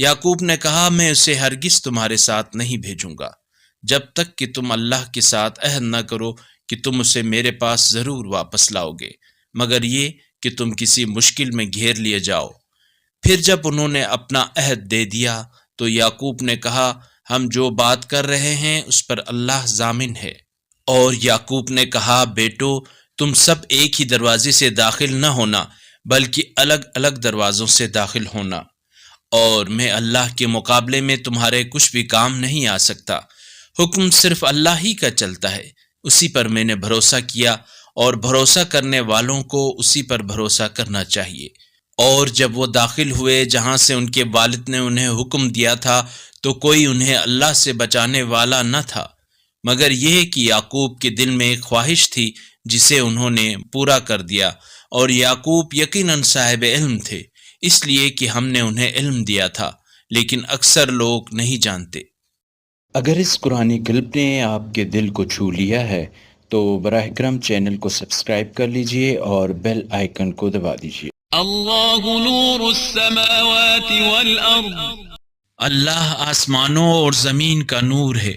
याकूब ने कहा, मैं उसे हरगिज तुम्हारे साथ नहीं भेजूंगा जब तक कि तुम अल्लाह के साथ अहद न करो कि तुम उसे मेरे पास जरूर वापस लाओगे, मगर ये कि तुम किसी मुश्किल में घेर लिए जाओ। फिर जब उन्होंने अपना अहद दे दिया तो याकूब ने कहा, हम जो बात कर रहे हैं उस पर अल्लाह जामिन है। और याकूब ने कहा, बेटो, तुम सब एक ही दरवाजे से दाखिल न होना बल्कि अलग अलग दरवाजों से दाखिल होना, और मैं अल्लाह के मुकाबले में तुम्हारे कुछ भी काम नहीं आ सकता। हुक्म सिर्फ अल्लाह ही का चलता है, उसी पर मैंने भरोसा किया और भरोसा करने वालों को उसी पर भरोसा करना चाहिए। और जब वो दाखिल हुए जहां से उनके वालिद ने उन्हें हुक्म दिया था, तो कोई उन्हें अल्लाह से बचाने वाला न था, मगर यह कि याकूब के दिल में एक ख्वाहिश थी जिसे उन्होंने पूरा कर दिया। और याकूब यकीनन साहिब इल्म थे, इसलिए कि हमने उन्हें इल्म दिया था, लेकिन अक्सर लोग नहीं जानते। अगर इस कुरानी क्लिप ने आपके दिल को छू लिया है तो बराह करम चैनल को सब्सक्राइब कर लीजिए और बेल आइकन को दबा दीजिए। अल्लाहु नूरुस्समावाति वल अर्द, अल्लाह आसमानों और ज़मीन का नूर है।